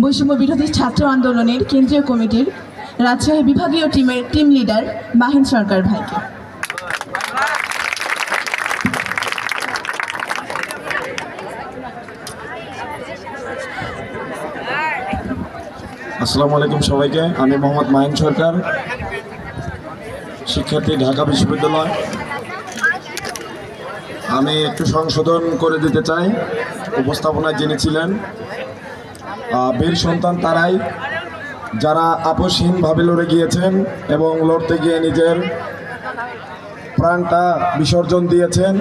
বৈষম্য বিরোধী ছাত্র আন্দোলনের কেন্দ্রীয় কমিটির রাজশাহী বিভাগীয় টিমের টিম লিডার মাহিন সরকার ভাইকে। আসসালামু আলাইকুম সবাইকে। আমি মোহাম্মদ মাহিন সরকার, শিক্ষার্থী, ঢাকা বিশ্ববিদ্যালয়। আমি একটু সংশোধন করে দিতে চাই। উপস্থাপনায় যিনি ছিলেন, বীর সন্তান তারাই যারা আপোষহীনভাবে লড়ে গিয়েছেন এবং লড়তে গিয়ে নিজের প্রাণটা বিসর্জন দিয়েছেন।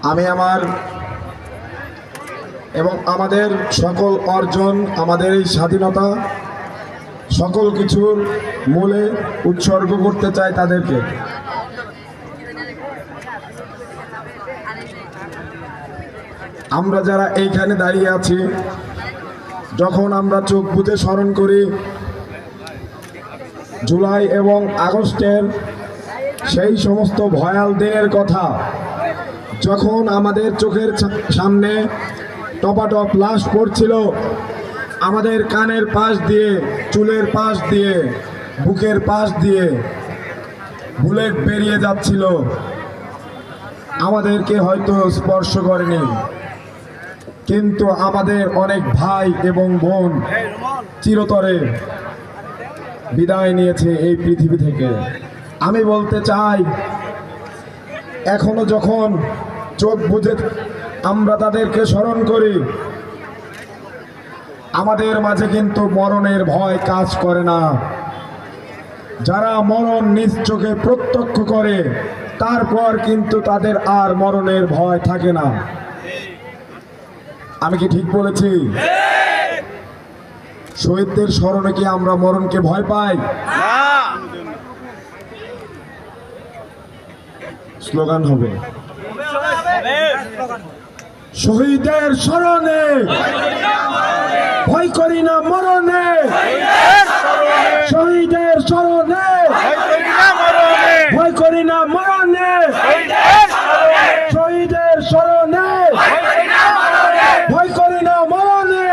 আমি আমার এবং আমাদের সকল অর্জন, আমাদের এই স্বাধীনতা, সকল কিছুর মূলে উৎসর্গ করতে চাই তাদেরকে। আমরা যারা এইখানে দাঁড়িয়ে আছি, যখন আমরা চোখ বুজে স্মরণ করি জুলাই এবং আগস্টের সেই সমস্ত ভয়াল দিনের কথা, যখন আমাদের চোখের সামনে টপাটপ লাশ পড়ছিল, আমাদের কানের পাশ দিয়ে, চুলের পাশ দিয়ে, বুকের পাশ দিয়ে বুলেট বেরিয়ে যাচ্ছিল, আমাদেরকে হয়তো স্পর্শ করেনি, কিন্তু আমাদের অনেক ভাই এবং বোন চিরতরে বিদায় নিয়েছে এই পৃথিবী থেকে। আমি বলতে চাই, এখনো যখন চোখ বুজে আমরা তাদেরকে স্মরণ করি, আমাদের মাঝে কিন্তু মরণের ভয় কাজ করে না। যারা মরণ নিজ চোখে প্রত্যক্ষ করে, তারপর কিন্তু তাদের আর মরণের ভয় থাকে না। আমি কি ঠিক বলেছি? শহীদদের স্মরণে কি আমরা মরণকে ভয় পাই? স্লোগান হবে, শহীদের স্মরণে ভয় করি না মরণে, শহীদের স্মরণে ভয় করি না মরণে, শহীদের স্মরণে ভয় করি না মরণে,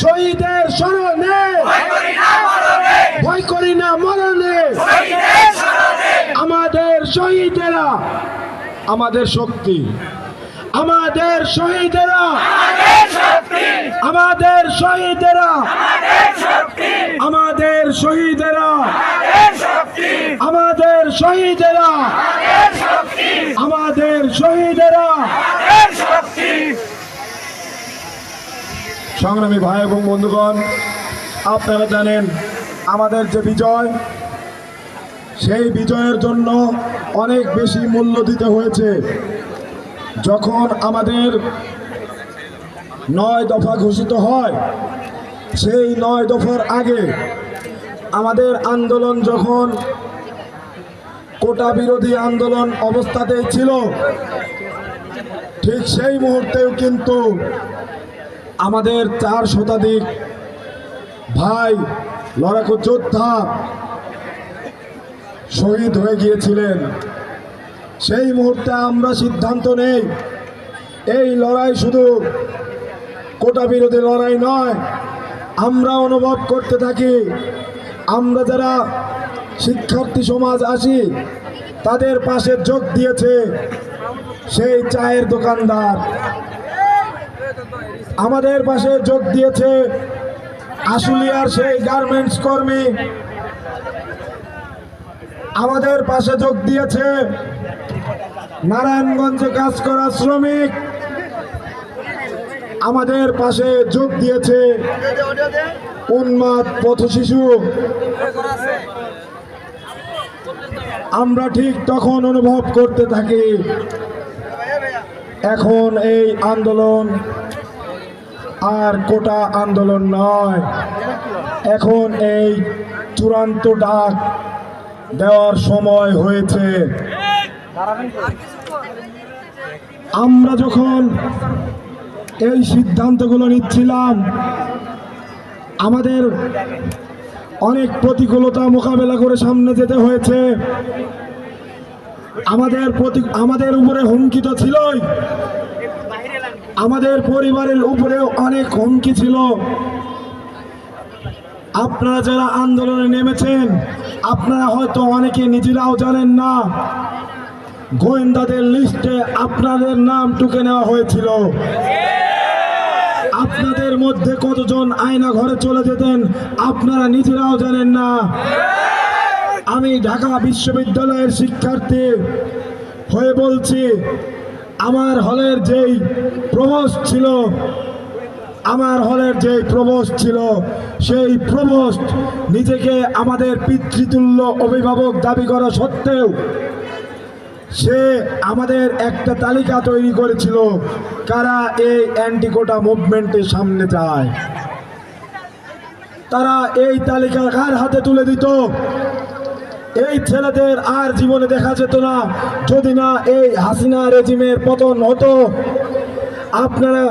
শহীদের স্মরণে ভয় করি না মরণে। আমাদের শহীদেরা আমাদের শক্তি, আমাদের শহীদেরা আমাদের শহীদেরা আমাদের শহীদেরা আমাদের শহীদেরা আমাদের শহীদেরা। সংগ্রামী ভাই এবং বন্ধুগণ, আপনারা জানেন আমাদের যে বিজয়, সেই বিজয়ের জন্য অনেক বেশি মূল্য দিতে হয়েছে। যখন আমাদের 9 দফা ঘোষিত হয়, সেই 9 দফার আগে আমাদের আন্দোলন যখন কোটা বিরোধী আন্দোলন অবস্থাতেই ছিল, ঠিক সেই মুহূর্তেও কিন্তু আমাদের 4 শতাধিক ভাই লড়াকু যোদ্ধা শহীদ হয়ে গিয়েছিলেন। সেই মুহূর্তে আমরা সিদ্ধান্ত নেই, এই লড়াই শুধু কোটা বিরোধী লড়াই নয়। আমরা অনুভব করতে থাকি, আমরা যারা শিক্ষার্থী সমাজ আছি, তাদের পাশে যোগ দিয়েছে সেই চায়ের দোকানদার, আমাদের পাশে যোগ দিয়েছে আশুলিয়ার সেই গার্মেন্টস কর্মী, আমাদের পাশে যোগ দিয়েছে নারায়ণগঞ্জে কাজ করা শ্রমিক, আমাদের পাশে যোগ দিয়েছে উন্মাদ পথশিশু। আমরা ঠিক তখন অনুভব করতে থাকি, এখন এই আন্দোলন আর কোটা আন্দোলন নয়, এখন এই চূড়ান্ত ডাক দেওয়ার সময় হয়েছে। আমরা যখন এই সিদ্ধান্তগুলো নিচ্ছিলাম, আমাদের অনেক প্রতিকূলতা মোকাবেলা করে সামনে যেতে হয়েছে। আমাদের উপরে হুমকি তো ছিলই, আমাদের পরিবারের উপরেও অনেক হুমকি ছিল। আপনারা যারা আন্দোলনে নেমেছেন, আপনারা হয়তো অনেকে নিজেরাও জানেন না, গোয়েন্দাদের লিস্টে আপনাদের নাম টুকে নেওয়া হয়েছিল। আপনাদের মধ্যে কতজন আয়না ঘরে চলে যেতেন আপনারা নিজেরাও জানেন না। আমি ঢাকা বিশ্ববিদ্যালয়ের শিক্ষার্থী হয়ে বলছি, আমার হলের যেই প্রভোস্ট ছিল, সেই প্রভোস্ট নিজেকে আমাদের পিতৃতুল্য অভিভাবক দাবি করা সত্ত্বেও সে আমাদের একটা তালিকা তৈরি করেছিল কারা এই অ্যান্টি কোটা মুভমেন্টের সামনে যায়। তারা এই তালিকা কার হাতে তুলে দিত? এই ছেলেদের আর জীবনে দেখা যেত না যদি না এই হাসিনা রেজিমের পতন হতো। আপনারা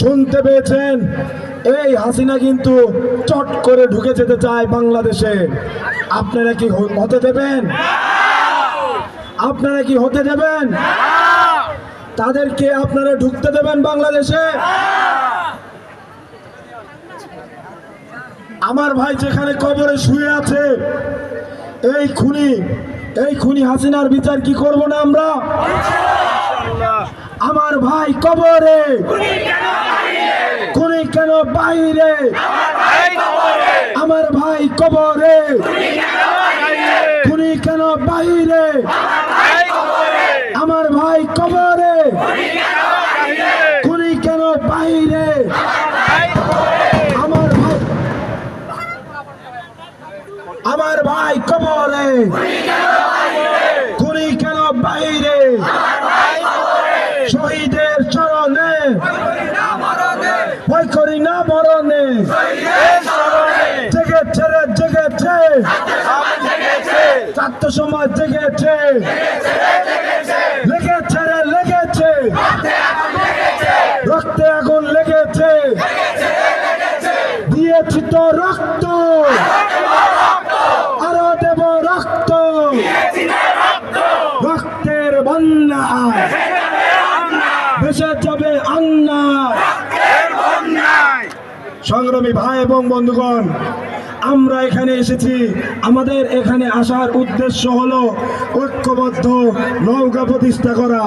শুনতে পেয়েছেন, এই হাসিনা কিন্তু চট করে ঢুকে যেতে চায় বাংলাদেশে। আপনারা কি হতে দেবেন? আপনারা কি হতে দেবেন? তাদেরকে আপনারা ঢুকতে দেবেন বাংলাদেশে? আমার ভাই যেখানে কবরে শুয়ে আছে, এই খুনি হাসিনার বিচার কি করব না আমরা? আমার ভাই কবরে, খুনি কেন বাইরে? আমার ভাই কবরে, খুনি কেন বাইরে? আমার ভাই কবরে, খুনি কেন বাইরে? আমার ভাই কবরে, খুনি কেন বাইরে? শহীদের চরণে ভয় করি না মরণে, জেগেছে রে জেগেছে, ছাত্র সমাজ জেগেছে, লেগেছে রে লেগেছে, রক্তে আগুন লেগেছে, দিয়েছি তো রক্ত, আরো দেব রক্ত, রক্তের বন্যা ভেসে যাবে অন্যায়। সংগ্রামী ভাই এবং বন্ধুগণ, আমরা এখানে এসেছি, আমাদের এখানে আসার উদ্দেশ্য হলো ঐক্যবদ্ধ নৌকা প্রতিষ্ঠা করা।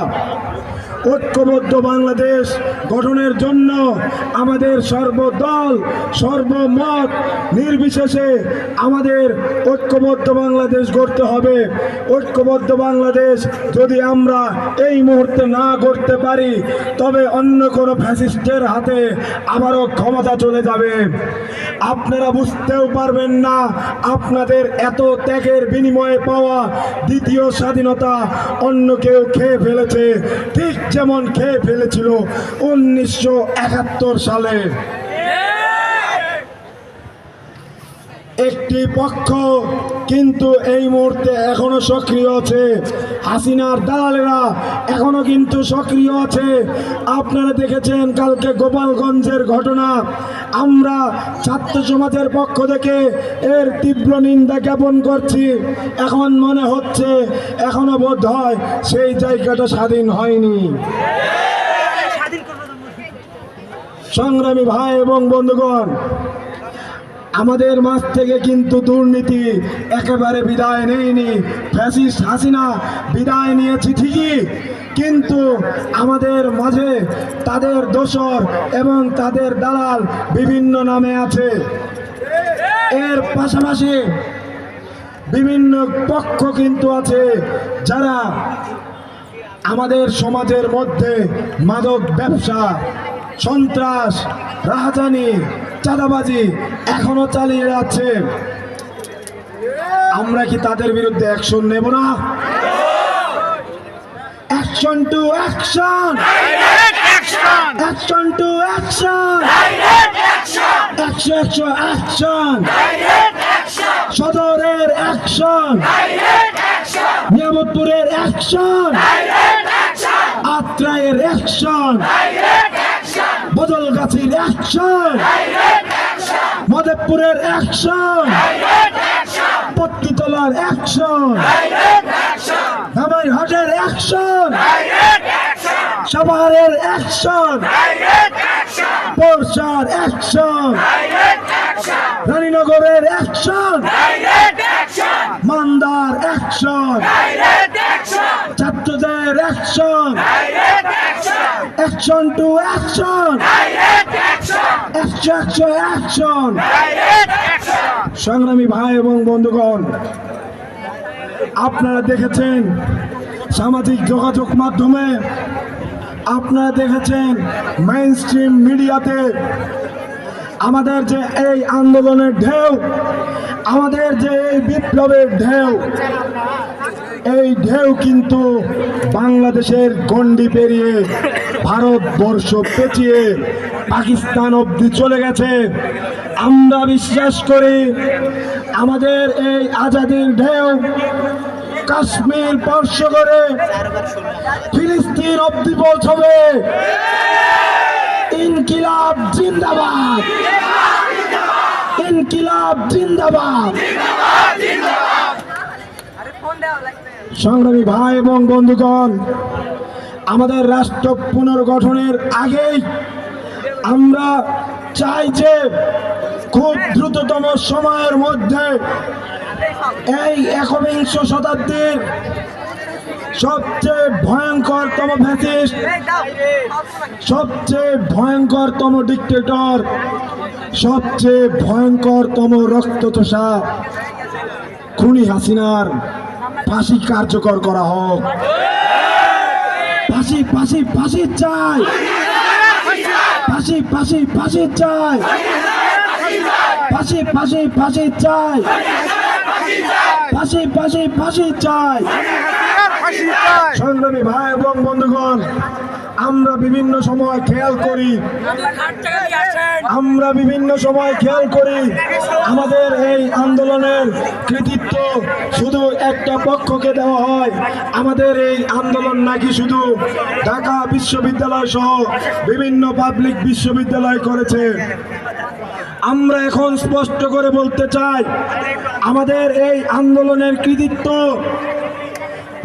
ঐক্যবদ্ধ বাংলাদেশ গঠনের জন্য আমাদের সর্বদল সর্বমত নির্বিশেষে আমাদের ঐক্যবদ্ধ বাংলাদেশ গড়তে হবে। ঐক্যবদ্ধ বাংলাদেশ যদি আমরা এই মুহূর্তে না গড়তে পারি, তবে অন্য কোনো ফ্যাসিস্টের হাতে আবারও ক্ষমতা চলে যাবে। আপনারা বুঝতেও পারবেন না, আপনাদের এত ত্যাগের বিনিময়ে পাওয়া দ্বিতীয় স্বাধীনতা অন্য কেউ খেয়ে ফেলেছে, ঠিক যেমন খেয়ে ফেলেছিল 1971 সালে। একটি পক্ষ কিন্তু এই মুহূর্তে এখনো সক্রিয় আছে, হাসিনার দালালেরা এখনো কিন্তু সক্রিয় আছে। আপনারা দেখেছেন কালকে গোপালগঞ্জের ঘটনা। আমরা ছাত্র সমাজের পক্ষ থেকে এর তীব্র নিন্দা জ্ঞাপন করছি। এখন মনে হচ্ছে এখনো বোধ হয় সেই জায়গাটা স্বাধীন হয়নি। সংগ্রামী ভাই এবং বন্ধুগণ, আমাদের মাঝ থেকে কিন্তু দুর্নীতি একেবারে বিদায় নেয়নি। ফ্যাসিস্ট হাসিনা বিদায় নিয়েছে ঠিকই, কিন্তু আমাদের মাঝে তাদের দোসর এবং তাদের দালাল বিভিন্ন নামে আছে। এর পাশাপাশি বিভিন্ন পক্ষ কিন্তু আছে যারা আমাদের সমাজের মধ্যে মাদক ব্যবসা, সন্ত্রাস, রাহাজানি, চাঁদাবাজি এখনো চালিয়ে যাচ্ছে। আমরা কি তাদের বিরুদ্ধে অ্যাকশন নেব না? Action to action, action to action, action, সদরের অ্যাকশন, নিয়ামতপুরের অ্যাকশন, আত্রায়ের অ্যাকশন, বদলগাছির অ্যাকশন, মধেপুরের অ্যাকশন, পত্নীতলার অ্যাকশন, ধামইরহাটের অ্যাকশন, সাভারের অ্যাকশন, বর্ষার অ্যাকশন, রানীনগরের অ্যাকশন, মান্দার অ্যাকশন, ছাত্রদের action, action to action, action. সংগ্রামী ভাই এবং বন্ধুগণ, আপনারা দেখেছেন সামাজিক যোগাযোগ মাধ্যমে, আপনারা দেখেছেন মেইন স্ট্রিম মিডিয়াতে আমাদের যে এই আন্দোলনের ঢেউ, আমাদের যে এই বিপ্লবের ঢেউ, এই ঢেউ কিন্তু বাংলাদেশের গণ্ডি পেরিয়ে ভারতবর্ষ পেঁচিয়ে পাকিস্তান অবধি চলে গেছে। আমরা বিশ্বাস করি আমাদের এই আজাদির ঢেউ কাশ্মীর স্পর্শ করে ফিলিস্তিন অবধি পৌঁছবে। ইনকিলাব জিন্দাবাদ, ইনকিলাব জিন্দাবাদ। সংগ্রামী ভাই এবং বন্ধুগণ, আমাদের রাষ্ট্র পুনর্গঠনের আগেই আমরা চাই যে খুব দ্রুততম সময়ের মধ্যে এই একবিংশ শতাব্দীর সবচেয়ে ভয়ঙ্করতম ফ্যাসিস্ট, সবচেয়ে ভয়ঙ্করতম ডিক্টেটর, সবচেয়ে ভয়ঙ্করতম রক্তচোষা খুনি হাসিনার ফাঁসি কার্যকর করা হোক। ফাঁসি ফাঁসি ফাঁসি চাই, ফাঁসি ফাঁসি ফাঁসি চাই, ফাঁসি ফাঁসি ফাঁসি চাই, ফাঁসি ফাঁসি ফাঁসি চাই। সংগ্রামী ভাই এবং বন্ধুগণ, আমরা বিভিন্ন সময় খেয়াল করি, আমাদের এই আন্দোলনের কৃতিত্ব শুধু একটা পক্ষকে দেওয়া হয়। আমাদের এই আন্দোলন নাকি শুধু ঢাকা বিশ্ববিদ্যালয় সহ বিভিন্ন পাবলিক বিশ্ববিদ্যালয় করেছে। আমরা এখন স্পষ্ট করে বলতে চাই, আমাদের এই আন্দোলনের কৃতিত্ব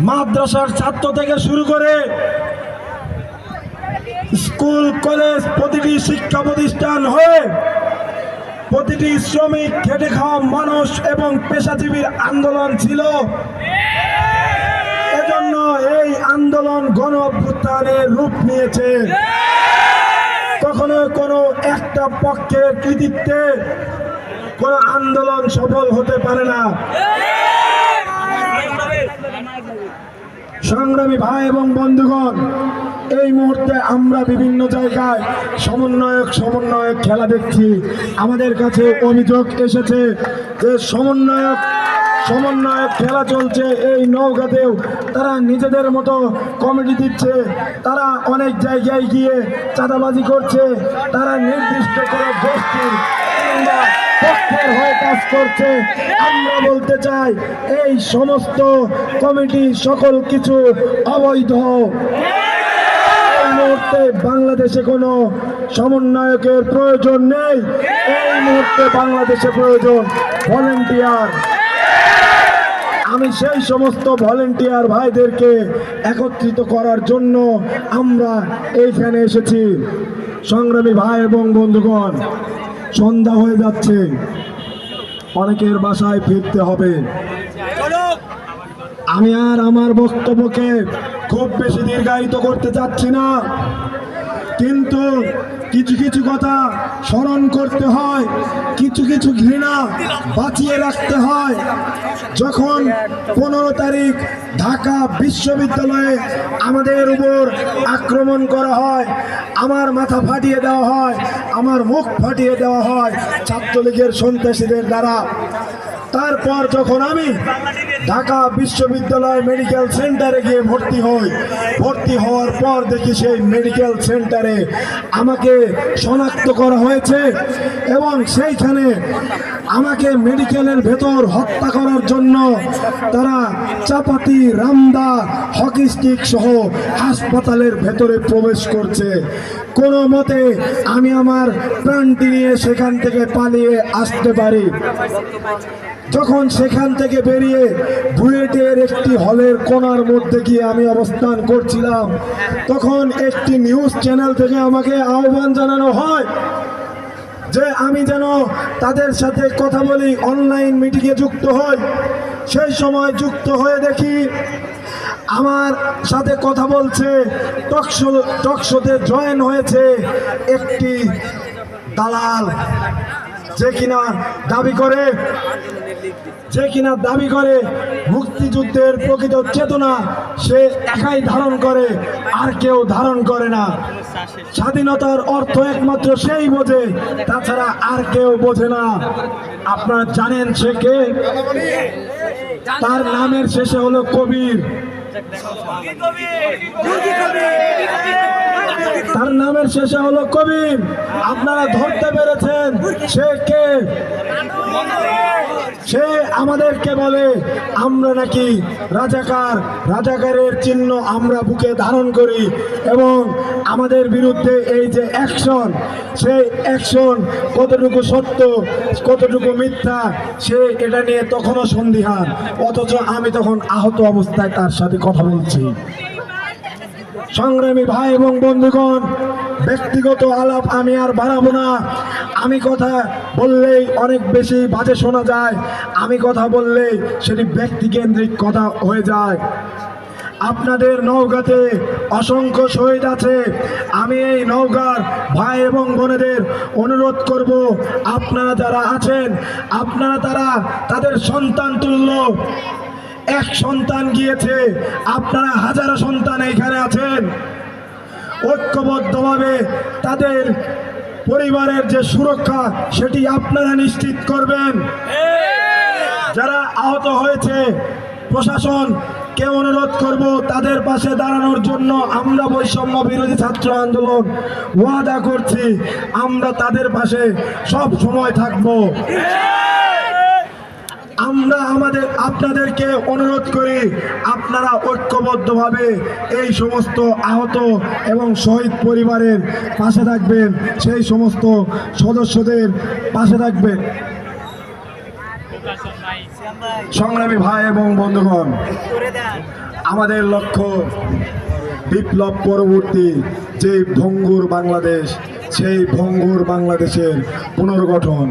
মাদ্রাসার ছাত্র থেকে শুরু করে স্কুল কলেজ, প্রতিটি শিক্ষা প্রতিষ্ঠান হয়ে প্রতিটি শ্রমিক, খেটে খাওয়া মানুষ এবং পেশাজীবীর আন্দোলন ছিল। এজন্য এই আন্দোলন গণ অভ্যুত্থানের রূপ নিয়েছে। কখনো কোনো একটা পক্ষের কৃতিত্বে কোনো আন্দোলন সফল হতে পারে না। সংগ্রামী ভাই এবং বন্ধুগণ, এই মুহূর্তে আমরা বিভিন্ন জায়গায় সমন্বয়ক খেলা দেখছি। আমাদের কাছে অভিযোগ এসেছে যে সমন্বয়ক খেলা চলছে এই নৌকাতেও। তারা নিজেদের মতো কমিটি দিচ্ছে, তারা অনেক জায়গায় গিয়ে চাঁদাবাজি করছে, তারা নির্দিষ্ট করে গোষ্ঠীর পক্ষের হয়ে কাজ করছে। আমরা বলতে চাই, এই সমস্ত কমিটি সকল কিছু অবৈধ। এই মুহূর্তে বাংলাদেশে কোনো সমন্বয়কের প্রয়োজন নেই। এই মুহূর্তে বাংলাদেশে প্রয়োজন ভলেন্টিয়ার। আমি সেই সমস্ত ভলেন্টিয়ার ভাইদেরকে একত্রিত করার জন্য আমরা এইখানে এসেছি। সংগ্রামী ভাই এবং বন্ধুগণ, সন্ধ্যা হয়ে যাচ্ছে, অনেকের বাসায় ফিরতে হবে। আমি আর আমার বক্তব্যকে খুব বেশি দীর্ঘায়িত করতে চাচ্ছি না, কিন্তু কিছু কিছু কথা স্মরণ করতে হয়, কিছু কিছু ঘৃণা বাঁচিয়ে রাখতে হয়। যখন 15 তারিখ ঢাকা বিশ্ববিদ্যালয়ে আমাদের উপর আক্রমণ করা হয়, আমার মাথা ফাটিয়ে দেওয়া হয়, আমার মুখ ফাটিয়ে দেওয়া হয় ছাত্রলীগের সন্ত্রাসীদের দ্বারা। তারপর যখন আমি ঢাকা বিশ্ববিদ্যালয় মেডিকেল সেন্টারে গিয়ে ভর্তি হওয়ার পর দেখি সেই মেডিকেল সেন্টারে আমাকে শনাক্ত করা হয়েছে এবং সেইখানে আমাকে মেডিকেলের ভেতর হত্যা করার জন্য তারা চাপাতি, রামদা, হকি স্টিক সহ হাসপাতালের ভেতরে প্রবেশ করছে। কোনো মতে আমি আমার প্রাণটি নিয়ে সেখান থেকে পালিয়ে আসতে পারি। যখন সেখান থেকে বেরিয়ে বুয়েটের একটি হলের কোণার মধ্যে গিয়ে আমি অবস্থান করছিলাম, তখন একটি নিউজ চ্যানেল থেকে আমাকে আহ্বান জানানো হয় যে আমি যেন তাদের সাথে কথা বলি, অনলাইন মিটিংয়ে যুক্ত হই। সেই সময় যুক্ত হয়ে দেখি আমার সাথে কথা বলছে, টকশোতে জয়েন হয়েছে একটি দালাল, যে কিনা দাবি করে মুক্তিযুদ্ধের প্রকৃত চেতনা সে একাই ধারণ করে, আর কেউ ধারণ করে না। স্বাধীনতার অর্থ একমাত্র সেই বোঝে, তাছাড়া আর কেউ বোঝে না। আপনারা জানেন সে কে? তার নামের শেষে হলো কবির। তার নামের শেষে হলো কবির। আপনারা ধরতে পেরেছেন সে কে? সে আমাদেরকে বলে আমরা নাকি রাজাকার, রাজাকারের চিহ্ন আমরা বুকে ধারণ করি, এবং আমাদের বিরুদ্ধে এই যে অ্যাকশন, সেই অ্যাকশন কতটুকু সত্য কতটুকু মিথ্যা সে এটা নিয়ে তখনও সন্দিহান। অথচ আমি তখন আহত অবস্থায় তার সাথে কথা বলছি। সংগ্রামী ভাই এবং বন্ধুগণ, ব্যক্তিগত আলাপ আমি আর বাড়াবো না। আমি কথা বললেই অনেক বেশি বাজে শোনা যায়, আমি কথা বললেই সেটি ব্যক্তিকেন্দ্রিক কথা হয়ে যায়। আপনাদের নওগাঁতে অসংখ্য শহীদ আছে। আমি এই নওগাঁর ভাই এবং বোনেদের অনুরোধ করব, আপনারা যারা আছেন আপনারা তাদের সন্তান তুল্য। এক সন্তান গিয়েছে, আপনারা হাজারো সন্তান এখানে আছেন। ঐক্যবদ্ধভাবে তাদের পরিবারের যে সুরক্ষা সেটি আপনারা নিশ্চিত করবেন। যারা আহত হয়েছে প্রশাসনকে অনুরোধ করব তাদের পাশে দাঁড়ানোর জন্য। আমরা বৈষম্য বিরোধী ছাত্র আন্দোলন ওয়াদা করছি, আমরা তাদের পাশে সব সময় থাকব। আমরা আপনাদেরকে অনুরোধ করি, আপনারা ঐক্যবদ্ধভাবে এই সমস্ত আহত এবং শহীদ পরিবারের পাশে থাকবেন, সেই সমস্ত সদস্যদের পাশে থাকবেন। সংগ্রামী ভাই এবং বন্ধুগণ, আমাদের লক্ষ্য বিপ্লব পরবর্তী যে ভঙ্গুর বাংলাদেশ, সেই ভঙ্গুর বাংলাদেশের পুনর্গঠন।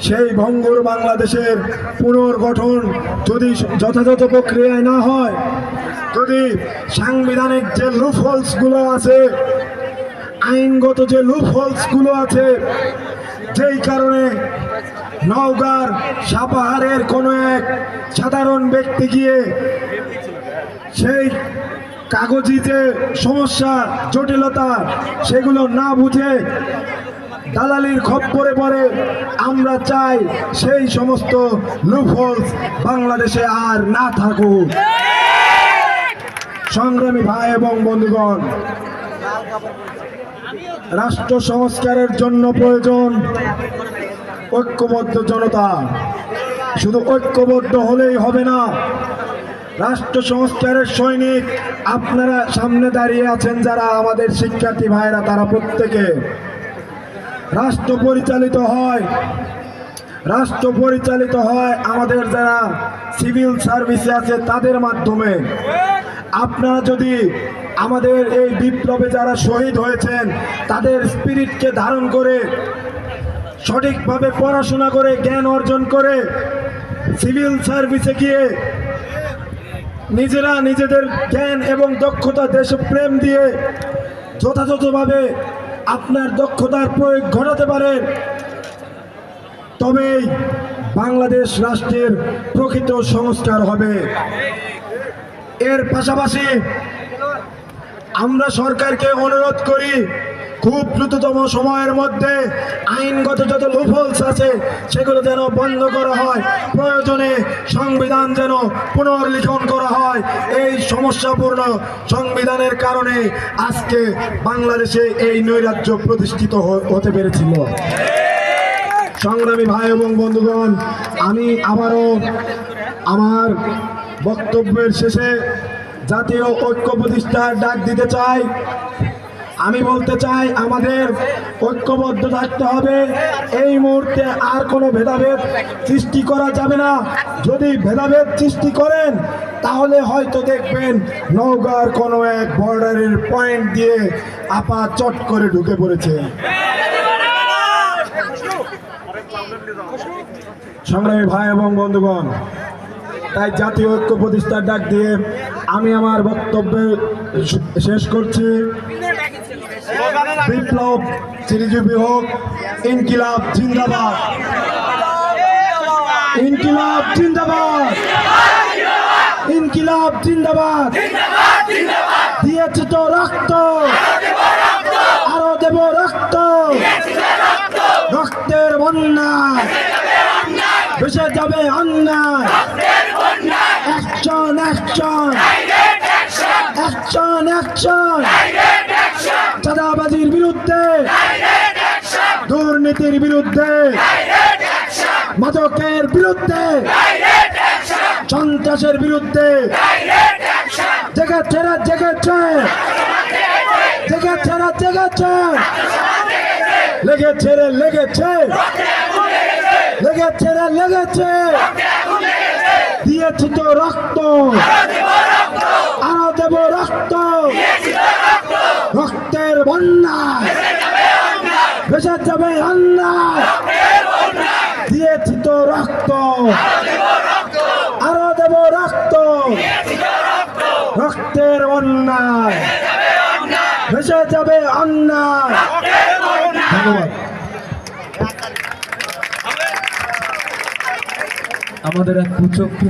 সেই ভঙ্গুর বাংলাদেশের পুনর্গঠন যদি যথাযথ প্রক্রিয়ায় না হয়, যদি সাংবিধানিক যে লুপহোলসগুলো আছে, আইনগত যে লুপহোলসগুলো আছে, যেই কারণে নওগাঁর সাপাহারের কোনো এক সাধারণ ব্যক্তি গিয়ে সেই কাগজি যে সমস্যা জটিলতা সেগুলো না বুঝে দালালির খপ্পরে পড়ে, আমরা চাই সেই সমস্ত লুপহোলস বাংলাদেশে আর না থাকুক। সংগ্রামী ভাই এবং বন্ধুগণ, রাষ্ট্র সংস্কারের জন্য প্রয়োজন ঐক্যবদ্ধ জনতা। শুধু ঐক্যবদ্ধ হলেই হবে না, রাষ্ট্র সংস্কারের সৈনিক আপনারা সামনে দাঁড়িয়ে আছেন যারা আমাদের শিক্ষার্থী ভাইরা, তারা প্রত্যেকে রাষ্ট্র পরিচালিত হয় আমাদের যারা সিভিল সার্ভিসে আছে তাদের মাধ্যমে। আপনারা যদি আমাদের এই বিপ্লবে যারা শহীদ হয়েছেন তাদের স্পিরিটকে ধারণ করে সঠিকভাবে পড়াশোনা করে জ্ঞান অর্জন করে সিভিল সার্ভিসে গিয়ে নিজেরা নিজেদের জ্ঞান এবং দক্ষতা দেশপ্রেম দিয়ে যথাযথভাবে আপনার দক্ষতার প্রয়োগ ঘটাতে পারেন, তবেই বাংলাদেশ রাষ্ট্রের প্রকৃত সংস্কার হবে। এর পাশাপাশি আমরা সরকারকে অনুরোধ করি, খুব দ্রুততম সময়ের মধ্যে আইনগত যত লুপহোলস আছে সেগুলো যেন বন্ধ করা হয়, প্রয়োজনে সংবিধান যেন পুনর্লিখন করা হয়। এই সমস্যাপূর্ণ সংবিধানের কারণে আজকে বাংলাদেশে এই নৈরাজ্য প্রতিষ্ঠিত হতে পেরেছিল। সংগ্রামী ভাই এবং বন্ধুগণ, আমি আবারও আমার বক্তব্যের শেষে জাতীয় ঐক্য প্রতিষ্ঠার ডাক দিতে চাই। আমি বলতে চাই আমাদের ঐক্যবদ্ধ থাকতে হবে। এই মুহূর্তে আর কোনো ভেদাভেদ সৃষ্টি করা যাবে না। যদি ভেদাভেদ সৃষ্টি করেন তাহলে হয়তো দেখবেন নওগাঁর কোনো এক বর্ডারের পয়েন্ট দিয়ে আপা চট করে ঢুকে পড়েছে। সংগ্রামী ভাই এবং বন্ধুগণ, তাই জাতীয় ঐক্য প্রতিষ্ঠার ডাক দিয়ে আমি আমার বক্তব্য শেষ করছি। বিপ্লব চিরজীবী হোক, ইনকিলাব জিন্দাবাদ, ইনকিলাব জিন্দাবাদ, ইনকিলাব জিন্দাবাদ। দিয়েছি তো রক্ত, আরো দেব রক্ত, রক্তের বন্যায় ভেসে যাবে অন্যায়। অ্যাকশন অ্যাকশন অ্যাকশন অ্যাকশন, চাঁদাবাজির বিরুদ্ধে, দুর্নীতির বিরুদ্ধে, মাদকের বিরুদ্ধে, সন্ত্রাসের বিরুদ্ধে। জেগেছে রে জেগেছে, জেগেছে রে জেগেছে, লেগেছে রে লেগেছে, লেগেছে রে লেগেছে। দিয়েছি তো রক্ত, আরো দেব রক্ত, রক্তের বন্যায় ভেসে যাবে অন্যায়। দিয়েছি তো রক্ত, আরো দেব রক্ত, রক্তের বন্যায় ভেসে যাবে অন্যায়। ধন্যবাদ। আমাদের এক কুচক্রী